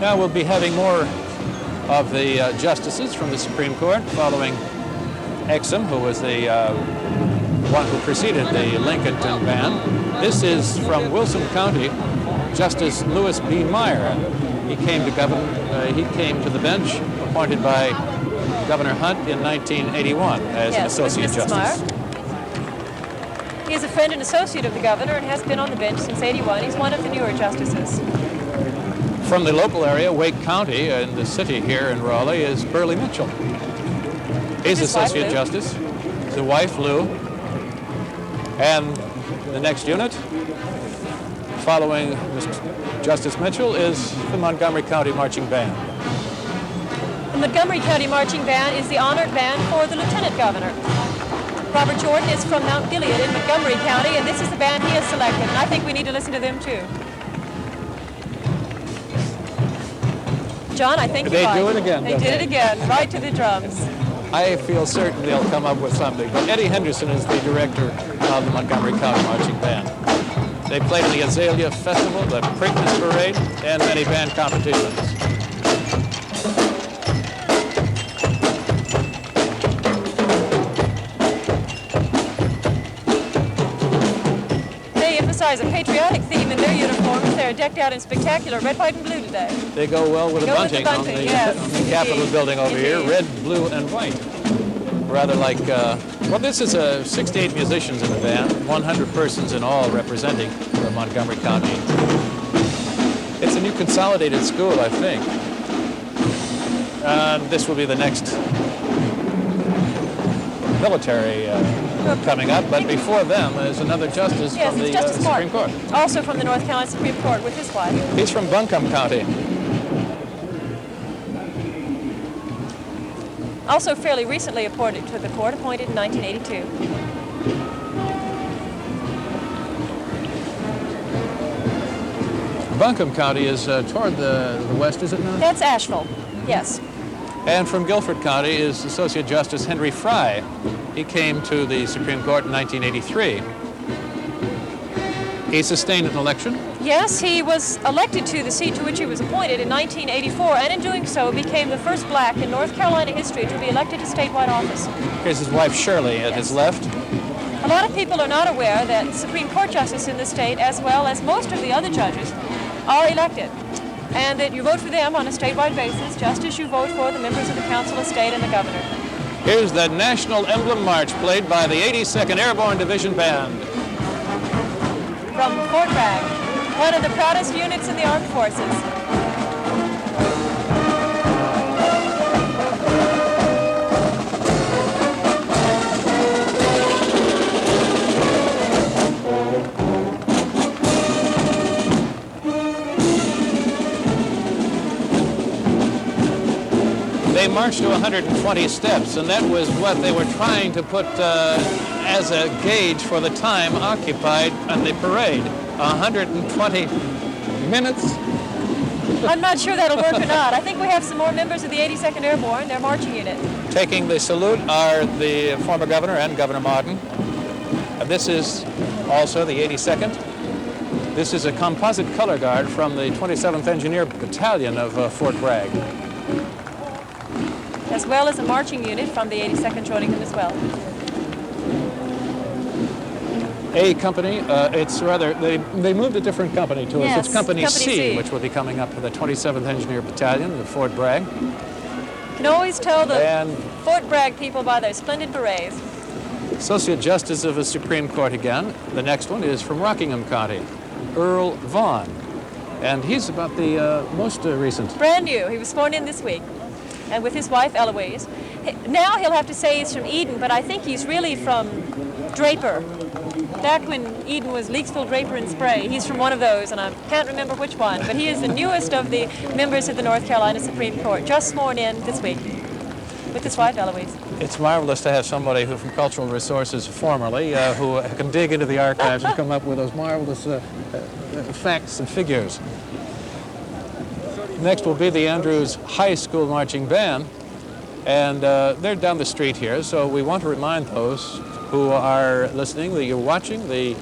Now we'll be having more of the justices from the Supreme Court following Exum, who was the one who preceded the Lincolnton band. This is from Wilson County, Justice Lewis B. Meyer. He came to the bench appointed by Governor Hunt in 1981 as an associate justice. Meyer. He is a friend and associate of the governor and has been on the bench since '81. He's one of the newer justices. From the local area, Wake County, in the city here in Raleigh, is Burley Mitchell. He's associate justice. His wife, Lou. And the next unit, following Justice Mitchell, is the Montgomery County Marching Band. The Montgomery County Marching Band is the honored band for the Lieutenant Governor. Robert Jordan is from Mount Gilead in Montgomery County, and this is the band he has selected, and I think we need to listen to them too. John, I think they do it again. They did it again, right to the drums. I feel certain they'll come up with something. But Eddie Henderson is the director of the Montgomery County Marching Band. They played in the Azalea Festival, the Preakness Parade, and many band competitions. They emphasize a patriotic theme in their uniforms. They're decked out in spectacular red, white, and blue today. They go well with the bunting, on the Capitol building over here, red, blue, and white. Rather like, well, this is 68 musicians in the band, 100 persons in all representing Montgomery County. It's a new consolidated school, I think. This will be the next military coming up, but before them is another justice from the Supreme Court. Also from the North Carolina Supreme Court with his wife. He's from Buncombe County. Also fairly recently appointed to the court, appointed in 1982. Buncombe County is toward the west, is it not? That's Asheville, yes. And from Guilford County is Associate Justice Henry Fry. He came to the Supreme Court in 1983. He sustained an election. Yes, he was elected to the seat to which he was appointed in 1984, and in doing so became the first black in North Carolina history to be elected to statewide office. Here's his wife Shirley at his left. A lot of people are not aware that Supreme Court justices in the state, as well as most of the other judges, are elected, and that you vote for them on a statewide basis, just as you vote for the members of the Council of State and the governor. Here's the National Emblem March played by the 82nd Airborne Division Band. From Fort Bragg, one of the proudest units in the armed forces. They marched to 120 steps, and that was what they were trying to put as a gauge for the time occupied on the parade. 120 minutes. I'm not sure that'll work or not. I think we have some more members of the 82nd Airborne, their marching unit. Taking the salute are the former governor and Governor Martin. This is also the 82nd. This is a composite color guard from the 27th Engineer Battalion of Fort Bragg. As well as a marching unit from the 82nd joining them as well. A company, it's rather, they moved a different company to us. Yes, It's Company Company C. which will be coming up for the 27th Engineer Battalion of Fort Bragg. You can always tell the And Fort Bragg people by their splendid berets. Associate Justice of the Supreme Court again. The next one is from Rockingham County, Earl Vaughn. And he's about the most recent. Brand new. He was sworn in this week. And with his wife, Eloise. Now he'll have to say he's from Eden, but I think he's really from Draper. Back when Eden was Leaksville, Draper, and Spray. He's from one of those, and I can't remember which one, but he is the newest of the members of the North Carolina Supreme Court, just sworn in this week with his wife, Eloise. It's marvelous to have somebody who from Cultural Resources formerly, who can dig into the archives and come up with those marvelous facts and figures. Next will be the Andrews High School Marching Band, and they're down the street here, so we want to remind those who are listening that you're watching the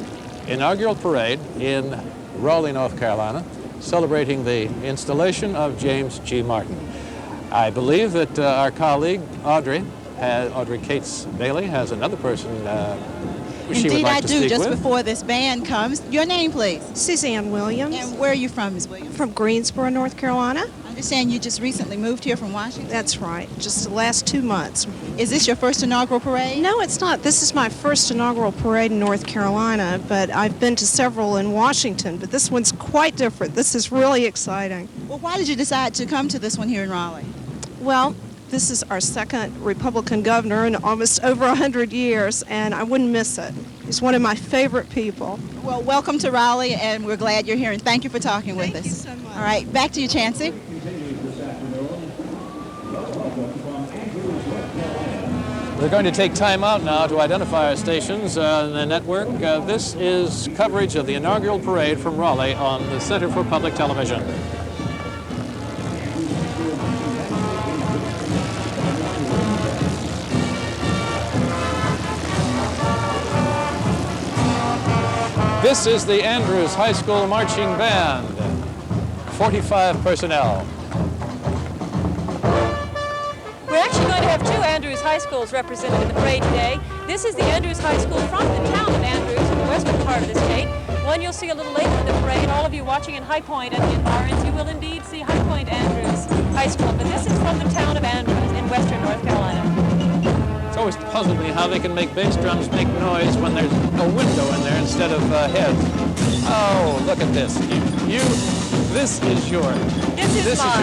inaugural parade in Raleigh, North Carolina, celebrating the installation of James G. Martin. I believe that our colleague Audrey Cates Bailey has another person she would Indeed, like I to do. speak Just with. before this band comes, your name, please. Suzanne Williams. And where are you from, Ms. Williams? From Greensboro, North Carolina. I understand you just recently moved here from Washington. That's right, just the last 2 months. Is this your first inaugural parade? No, it's not. This is my first inaugural parade in North Carolina, but I've been to several in Washington, but this one's quite different. This is really exciting. Well, why did you decide to come to this one here in Raleigh? Well, this is our second Republican governor in almost over 100 years, and I wouldn't miss it. He's one of my favorite people. Well, welcome to Raleigh, and we're glad you're here, and thank you for talking with us. Thank you so much. All right, back to you, Chancey. We're going to take time out now to identify our stations in the network. This is coverage of the inaugural parade from Raleigh on the Center for Public Television. This is the Andrews High School Marching Band, 45 personnel. We're actually going to have two Andrews High Schools represented in the parade today. This is the Andrews High School from the town of Andrews in the western part of the state. One you'll see a little later in the parade. All of you watching in High Point and the environs, you will indeed see High Point Andrews High School. But this is from the town of Andrews in western North Carolina. It's always puzzled me how they can make bass drums make noise when there's a window in there instead of heads. Oh, look at this. This is your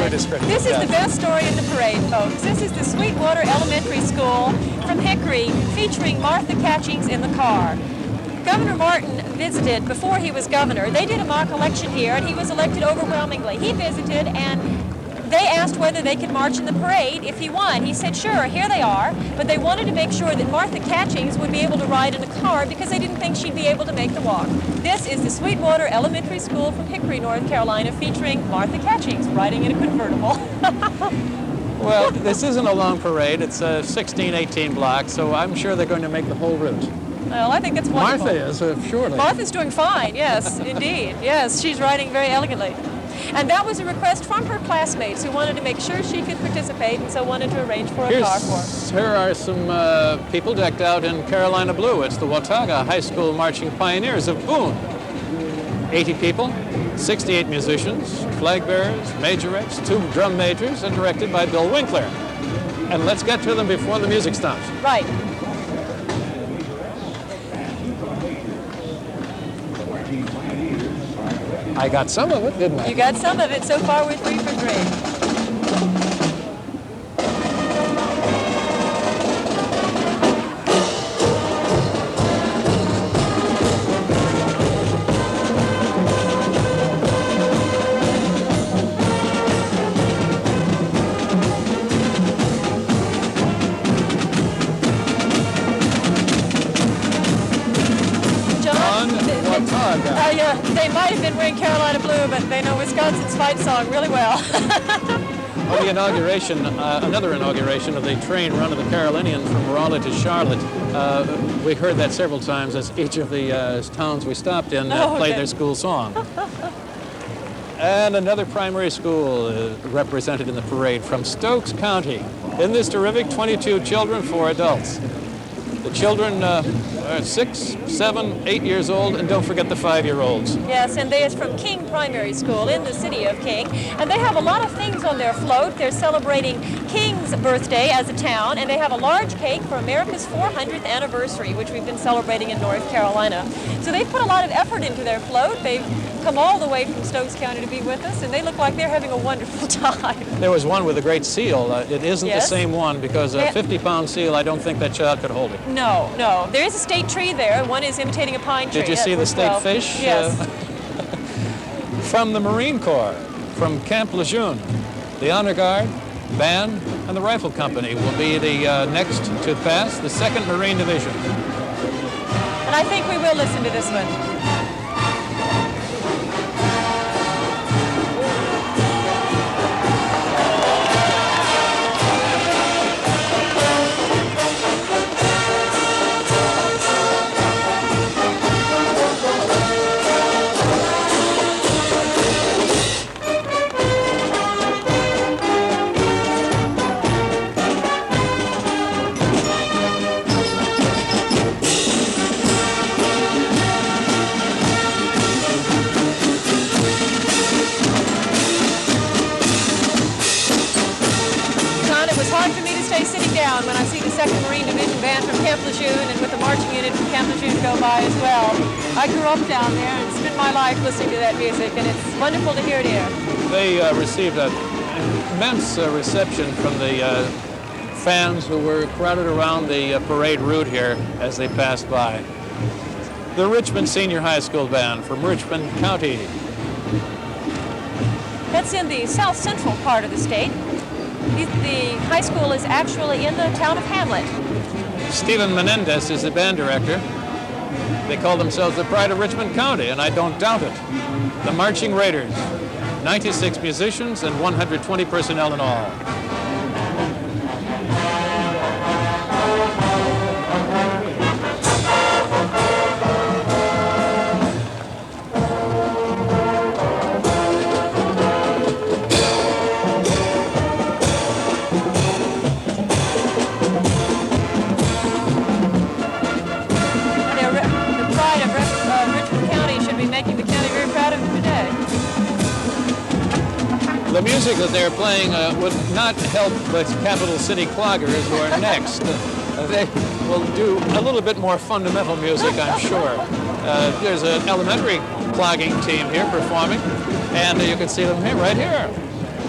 description. This is the best story in the parade, folks. This is the Sweetwater Elementary School from Hickory, featuring Martha Catchings in the car. Governor Martin visited before he was governor. They did a mock election here, and he was elected overwhelmingly. He visited, and they asked whether they could march in the parade if he won. He said, sure, here they are, but they wanted to make sure that Martha Catchings would be able to ride in a car because they didn't think she'd be able to make the walk. This is the Sweetwater Elementary School from Hickory, North Carolina, featuring Martha Catchings riding in a convertible. Well, this isn't a long parade. It's 16, 18 blocks, so I'm sure they're going to make the whole route. Well, I think that's wonderful. Martha is, surely. Martha's doing fine, yes, indeed. Yes, she's riding very elegantly. And that was a request from her classmates who wanted to make sure she could participate, and so wanted to arrange for a car for her. Here are some people decked out in Carolina blue. It's the Watauga High School Marching Pioneers of Boone. 80 people, 68 musicians, flag bearers, majorettes, 2 drum majors, and directed by Bill Winkler. And let's get to them before the music stops. Right. I got some of it, didn't I? You got some of it. So far, we're 3 for 3. They might have been wearing Carolina blue, but they know Wisconsin's fight song really well. On the inauguration, another inauguration of the train run of the Carolinian from Raleigh to Charlotte, we heard that several times as each of the towns we stopped in played their school song. And another primary school represented in the parade from Stokes County. In this terrific 22 children, 4 adults. The children are 6, 7, 8 years old, and don't forget the 5-year-olds. Yes, and they are from King Primary School in the city of King, and they have a lot of things on their float. They're celebrating King's birthday as a town, and they have a large cake for America's 400th anniversary, which we've been celebrating in North Carolina. So they've put a lot of effort into their float. They've come all the way from Stokes County to be with us, and they look like they're having a wonderful time. There was one with a great seal. It isn't Yes. the same one because a 50-pound seal, I don't think that child could hold it. No, no. There is a state tree there. One is imitating a pine tree. Did you see the state fish? Yes. From the Marine Corps, from Camp Lejeune, the Honor Guard, Band, and the Rifle Company will be the next to pass, the 2nd Marine Division. And I think we will listen to this one. When I see the 2nd Marine Division band from Camp Lejeune and with the marching unit from Camp Lejeune go by as well. I grew up down there and spent my life listening to that music, and it's wonderful to hear it here. They received an immense reception from the fans who were crowded around the parade route here as they passed by. The Richmond Senior High School Band from Richmond County. That's in the south central part of the state. The high school is actually in the town of Hamlet. Stephen Menendez is the band director. They call themselves the pride of Richmond County, and I don't doubt it. The Marching Raiders, 96 musicians and 120 personnel in all. The music that they're playing would not help with Capital City Cloggers, who are next. They will do a little bit more fundamental music, I'm sure. There's an elementary clogging team here performing, and you can see them here, right here.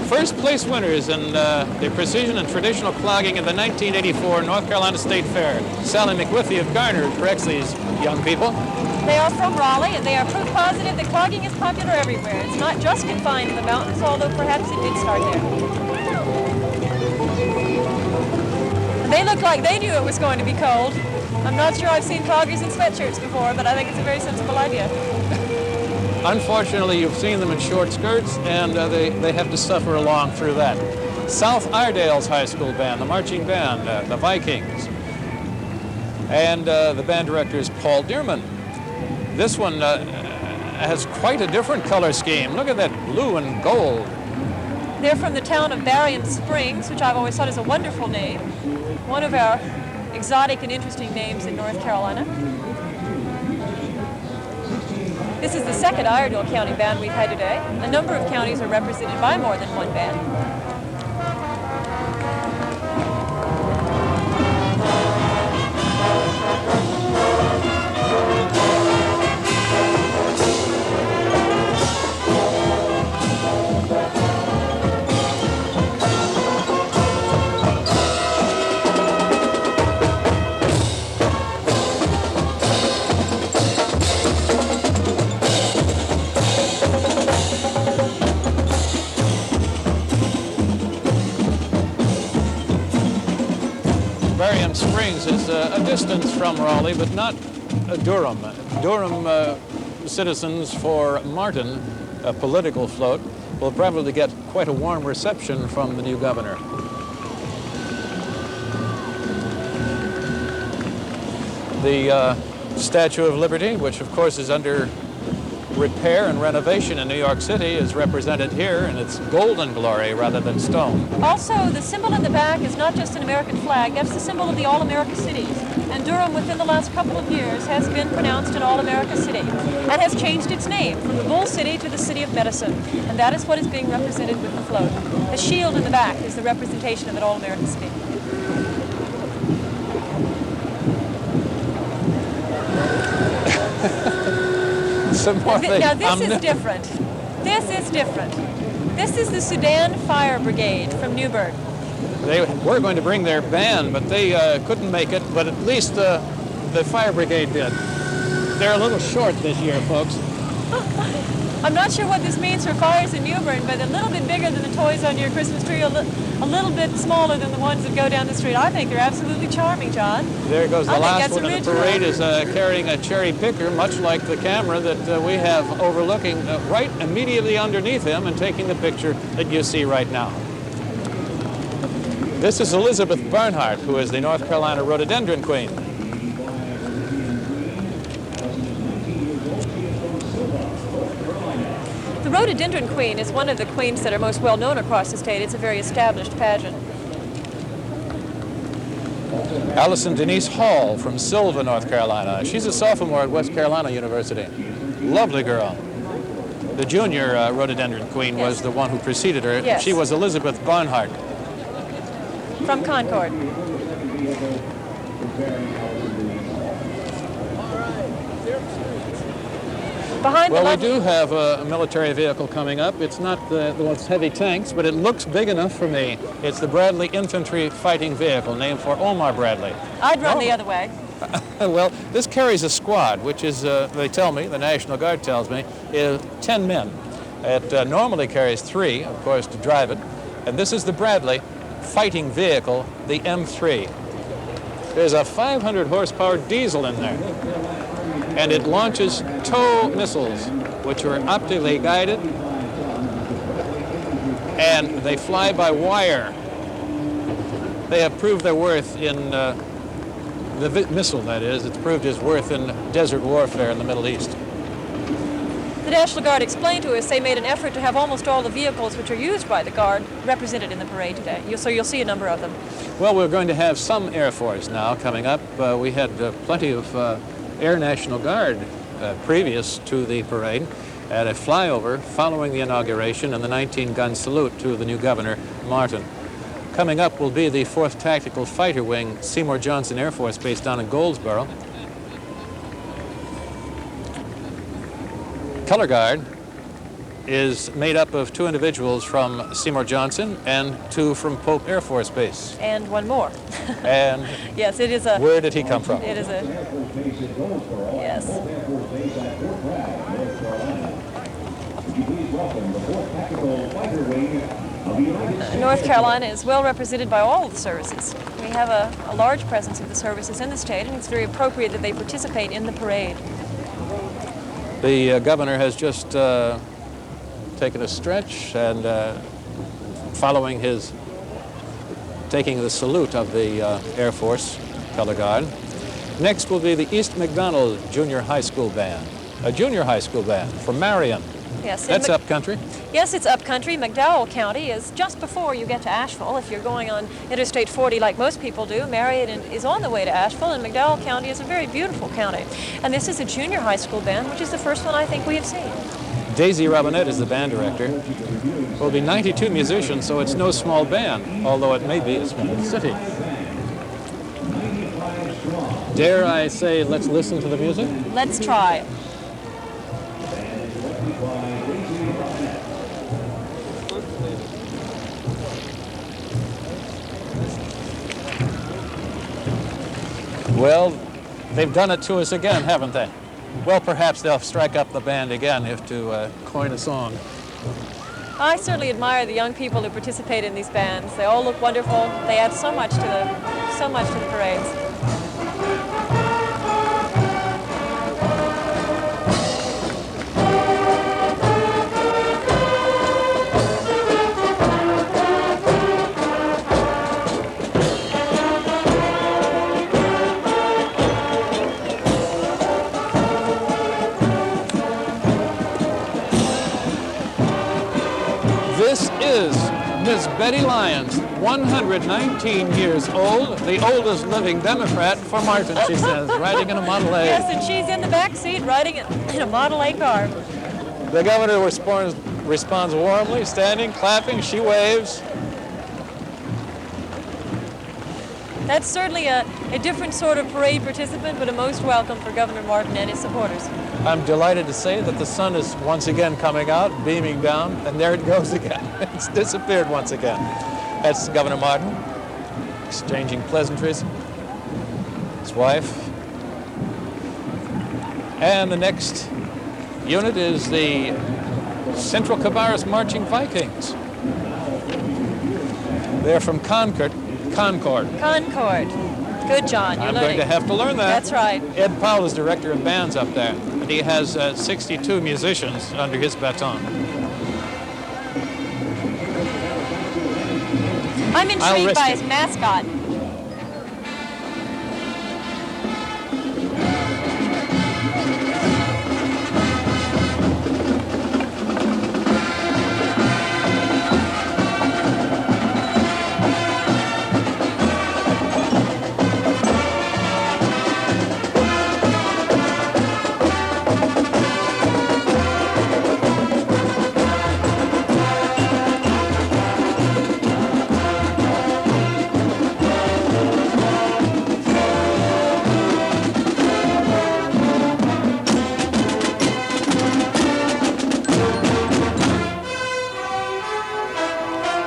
First place winners in the precision and traditional clogging in the 1984 North Carolina State Fair. Sally McWithy of Garner corrects these young people. They are from Raleigh, and they are proof positive that clogging is popular everywhere. It's not just confined to the mountains, although perhaps it did start there. And they look like they knew it was going to be cold. I'm not sure I've seen cloggers in sweatshirts before, but I think it's a very sensible idea. Unfortunately, you've seen them in short skirts, and they have to suffer along through that. South Iredale's high school band, the marching band, the Vikings. And the band director is Paul Dearman. This one has quite a different color scheme. Look at that blue and gold. They're from the town of Berrien Springs, which I've always thought is a wonderful name. One of our exotic and interesting names in North Carolina. This is the second Iredell County band we've had today. A number of counties are represented by more than one band. Berrien Springs is a distance from Raleigh, but not Durham. Durham citizens for Martin, a political float, will probably get quite a warm reception from the new governor. The Statue of Liberty, which of course is under repair and renovation in New York City, is represented here in its golden glory rather than stone. Also, the symbol in the back is not just an American flag, that's the symbol of the All-America cities. And Durham, within the last couple of years, has been pronounced an All-America city and has changed its name from the Bull City to the City of Medicine. And that is what is being represented with the float. The shield in the back is the representation of an All-America city. Some more things. Now this is different. This is different. This is the Sudan Fire Brigade from Newburgh. They were going to bring their band, but they couldn't make it, but at least the fire brigade did. They're a little short this year, folks. I'm not sure what this means for fires in Newburgh, but a little bit bigger than the toys on your Christmas tree, a little bit smaller than the ones that go down the street. I think they're absolutely charming, John. There goes the last one, and the original. parade is carrying a cherry picker, much like the camera that we have overlooking right immediately underneath him and taking the picture that you see right now. This is Elizabeth Bernhardt, who is the North Carolina Rhododendron Queen. The Rhododendron Queen is one of the queens that are most well known across the state. It's a very established pageant. Allison Denise Hall from Sylva, North Carolina. She's a sophomore at West Carolina University. Lovely girl. The junior Rhododendron Queen was the one who preceded her. Yes. She was Elizabeth Barnhart. From Concord. Behind Well, the we do have a military vehicle coming up. It's not the one's heavy tanks, but it looks big enough for me. It's the Bradley Infantry Fighting Vehicle, named for Omar Bradley. I'd run the other way. Well, this carries a squad, which is, they tell me, the National Guard tells me, is 10 men. It normally carries 3, of course, to drive it. And this is the Bradley Fighting Vehicle, the M3. There's a 500 horsepower diesel in there. And it launches tow missiles, which are optically guided, and they fly by wire. They have proved their worth in the missile, that is. It's proved its worth in desert warfare in the Middle East. The National Guard explained to us they made an effort to have almost all the vehicles which are used by the Guard represented in the parade today. So you'll see a number of them. Well, we're going to have some Air Force now coming up. We had plenty of Air National Guard previous to the parade at a flyover following the inauguration and the 19-gun salute to the new governor, Martin. Coming up will be the 4th Tactical Fighter Wing, Seymour Johnson Air Force Base down in Goldsboro. Color Guard is made up of 2 individuals from Seymour Johnson and 2 from Pope Air Force Base. And one more. And yes, it is a... Where did he come from? It is a... Yes. North Carolina is well represented by all of the services. We have a large presence of the services in the state, and it's very appropriate that they participate in the parade. The governor has just taken a stretch and following his taking the salute of the Air Force Color Guard. Next will be the East McDonald Junior High School Band. a junior high school band from Marion. Yes. That's up country. Yes, it's up country. McDowell County is just before you get to Asheville. If you're going on Interstate 40 like most people do, Marion is on the way to Asheville, and McDowell County is a very beautiful county. And this is a junior high school band, which is the first one I think we have seen. Daisy Robinette is the band director. There will be 92 musicians, so it's no small band, although it may be a small city. Dare I say, let's listen to the music? Let's try. Well, they've done it to us again, haven't they? Well, perhaps they'll strike up the band again if to coin a song. I certainly admire the young people who participate in these bands. They all look wonderful. They add so much to the parades. This is Miss Betty Lyons, 119 years old, the oldest living Democrat for Martin, she says, riding in a Model A. Yes, and she's in the back seat riding in a Model A car. The governor responds warmly, standing, clapping, she waves. That's certainly a different sort of parade participant, but a most welcome for Governor Martin and his supporters. I'm delighted to say that the sun is once again coming out, beaming down, and there it goes again. It's disappeared once again. That's Governor Martin, exchanging pleasantries, his wife. And the next unit is the Central Cabarrus Marching Vikings. They're from Concord. Good, John. I'm going to have to learn that. That's right. Ed Powell is director of bands up there, and he has 62 musicians under his baton. I'm intrigued by his mascot.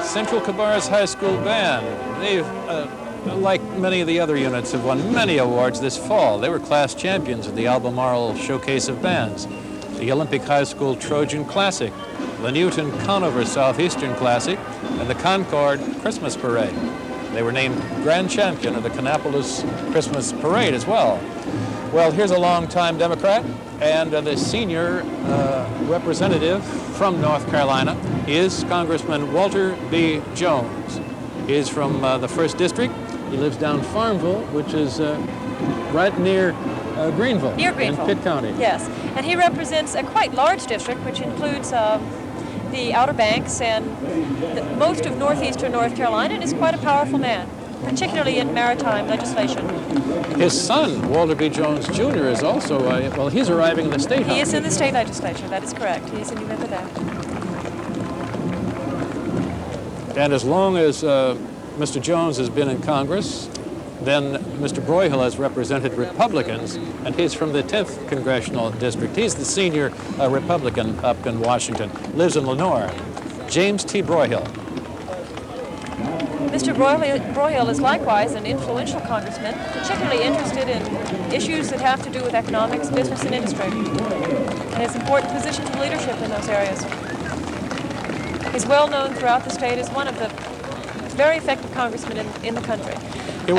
Central Cabarrus High School Band. They've, like many of the other units, have won many awards this fall. They were class champions of the Albemarle Showcase of Bands, the Olympic High School Trojan Classic, the Newton Conover Southeastern Classic, and the Concord Christmas Parade. They were named Grand Champion of the Kannapolis Christmas Parade as well. Well, here's a longtime Democrat and the senior representative from North Carolina is Congressman Walter B. Jones. He is from the 1st District. He lives down Farmville, which is right near Greenville. Near Greenville. In Pitt County. Yes, and he represents a quite large district, which includes the Outer Banks and most of northeastern North Carolina, and is quite a powerful man, particularly in maritime legislation. His son, Walter B. Jones Jr., is also, well, he's arriving in the state house. He is in the state legislature, that is correct. He is in New Memphis. And as long as Mr. Jones has been in Congress, then Mr. Broyhill has represented Republicans, and he's from the 10th Congressional District. He's the senior Republican up in Washington, lives in Lenore. James T. Broyhill. Mr. Broyhill is likewise an influential congressman, particularly interested in issues that have to do with economics, business, and industry, and has important positions of leadership in those areas. He's well known throughout the state as one of the very effective congressmen in the country. It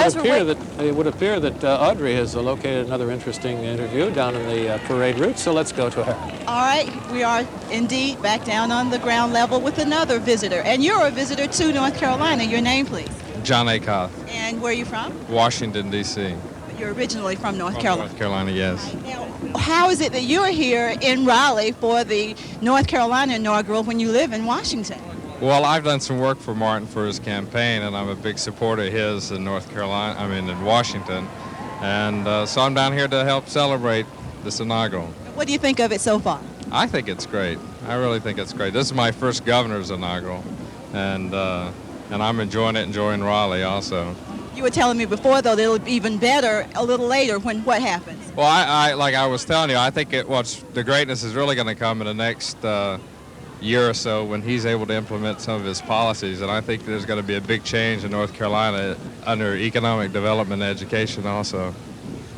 would appear that Audrey has located another interesting interview down in the parade route, so let's go to her. All right, we are indeed back down on the ground level with another visitor, and you're a visitor to North Carolina. Your name, please? John Akoff. And where are you from? Washington, D.C. You're originally from North Carolina. North Carolina, yes. Now, how is it that you're here in Raleigh for the North Carolina inaugural when you live in Washington? Well, I've done some work for Martin for his campaign, and I'm a big supporter of his in in Washington. And so I'm down here to help celebrate this inaugural. What do you think of it so far? I think it's great. I really think it's great. This is my first governor's inaugural, and I'm enjoying Raleigh also. You were telling me before, though, that it'll be even better a little later when what happens? Well, I like I was telling you, I think the greatness is really going to come in the next year or so when he's able to implement some of his policies, and I think there's going to be a big change in North Carolina under economic development and education also.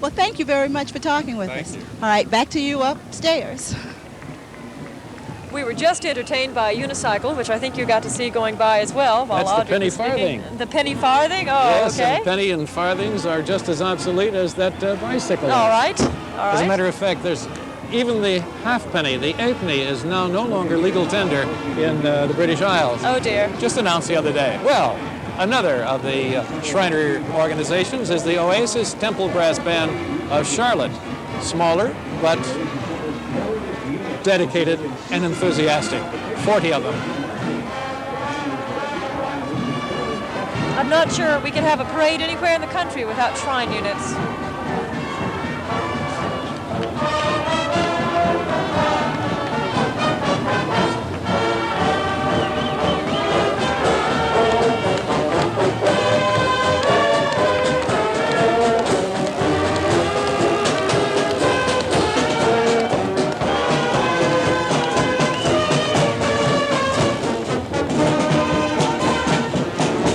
Well, thank you very much for talking with us. Thank you. All right, back to you upstairs. We were just entertained by a unicycle, which I think you got to see going by as well. While That's the Audrey penny was speaking. farthing. The penny farthing? Oh, Yes, okay. and penny and farthings are just as obsolete as that bicycle. All is. right. All As a right. matter of fact, there's even the halfpenny, the halfpenny, is now no longer legal tender in the British Isles. Oh, dear. Just announced the other day. Well, another of the Shriner organizations is the Oasis Temple Brass Band of Charlotte. Smaller, but dedicated and enthusiastic. 40 of them. I'm not sure we could have a parade anywhere in the country without shrine units.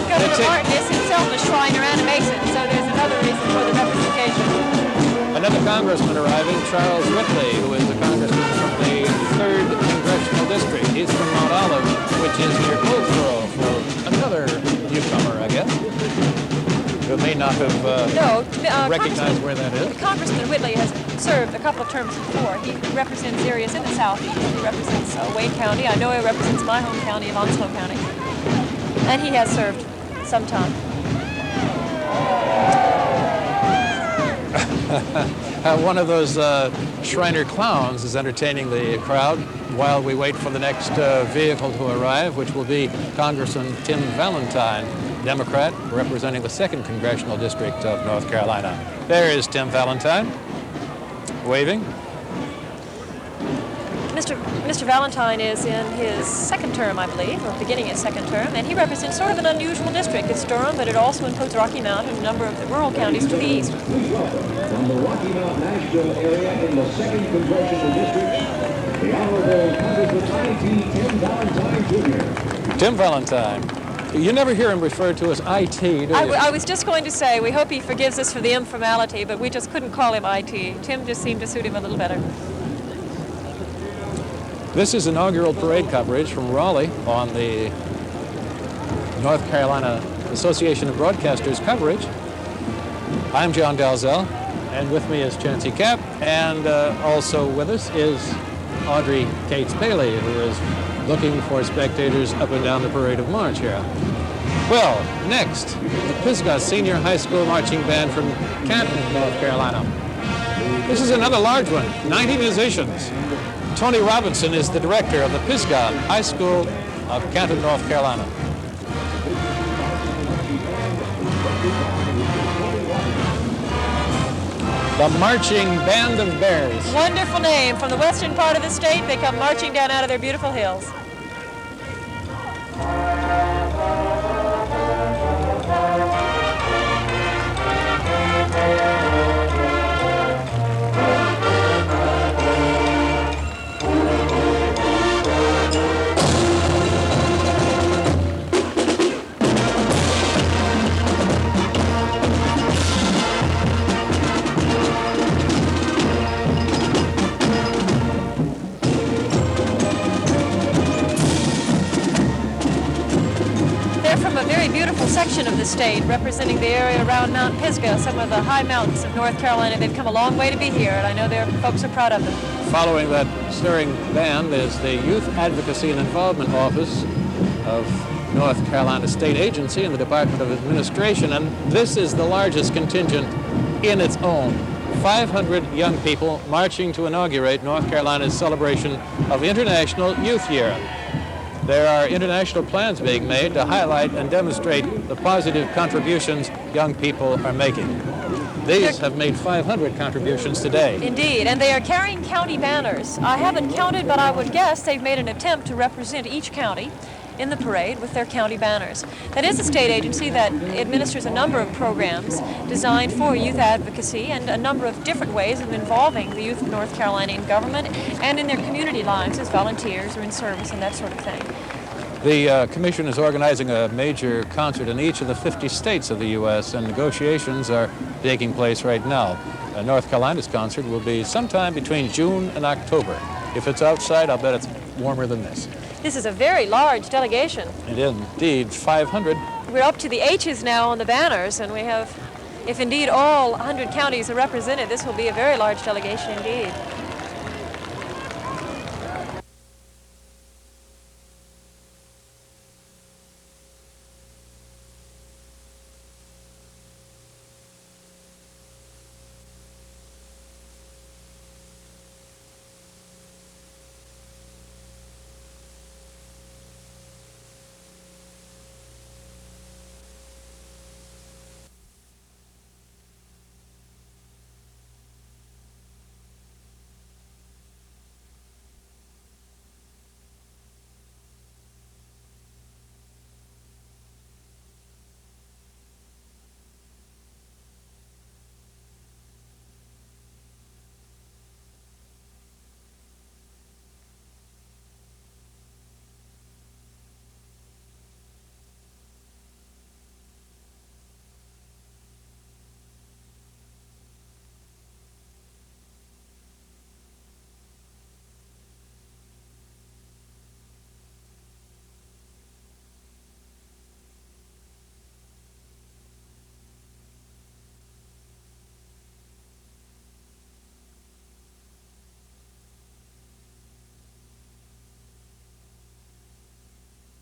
Governor Martin is himself a Shriner and a Mason, so there's another reason for the representation. Another congressman arriving, Charles Whitley, who is a congressman from the 3rd Congressional District. He's from Mount Olive, which is near Goldsboro, for another newcomer, I guess, who may not have recognized where that is. Congressman Whitley has served a couple of terms before. He represents areas in the Southeast. He represents Wayne County. I know he represents my home county of Onslow County. And he has served some time. One of those Shriner clowns is entertaining the crowd while we wait for the next vehicle to arrive, which will be Congressman Tim Valentine, Democrat, representing the 2nd Congressional District of North Carolina. There is Tim Valentine, waving. Mr. Valentine is in his 2nd term, I believe, or beginning his 2nd term, and he represents sort of an unusual district. It's Durham, but it also includes Rocky Mount and a number of the rural counties to the east. From the Rocky Mount, Nashville area in the 2nd Congressional District, the Honorable Congressman IT Tim Valentine Jr. Tim Valentine. You never hear him referred to as IT, do you? I was just going to say, we hope he forgives us for the informality, but we just couldn't call him IT. Tim just seemed to suit him a little better. This is inaugural parade coverage from Raleigh on the North Carolina Association of Broadcasters coverage. I'm John Dalzell, and with me is Chancy Cap, and also with us is Audrey Cates Bailey, who is looking for spectators up and down the Parade of March here. Well, next, the Pisgah Senior High School Marching Band from Canton, North Carolina. This is another large one, 90 musicians. Tony Robinson is the director of the Pisgah High School of Canton, North Carolina. The Marching Band of Bears. Wonderful name. From the western part of the state, they come marching down out of their beautiful hills. Beautiful section of the state representing the area around Mount Pisgah, some of the high mountains of North Carolina. They've come a long way to be here, and I know their folks are proud of them. Following that stirring band is the Youth Advocacy and Involvement Office of North Carolina State Agency in the Department of Administration, and this is the largest contingent in its own 500 young people marching to inaugurate North Carolina's celebration of International Youth Year. There are international plans being made to highlight and demonstrate the positive contributions young people are making. These have made 500 contributions today. Indeed, and they are carrying county banners. I haven't counted, but I would guess they've made an attempt to represent each county in the parade with their county banners. That is a state agency that administers a number of programs designed for youth advocacy and a number of different ways of involving the youth of North Carolina in government and in their community lives as volunteers or in service and that sort of thing. The Commission is organizing a major concert in each of the 50 states of the U.S., and negotiations are taking place right now. North Carolina's concert will be sometime between June and October. If it's outside, I'll bet it's warmer than this. This is a very large delegation. It is indeed 500. We're up to the H's now on the banners, and we have, if indeed all 100 counties are represented, this will be a very large delegation indeed.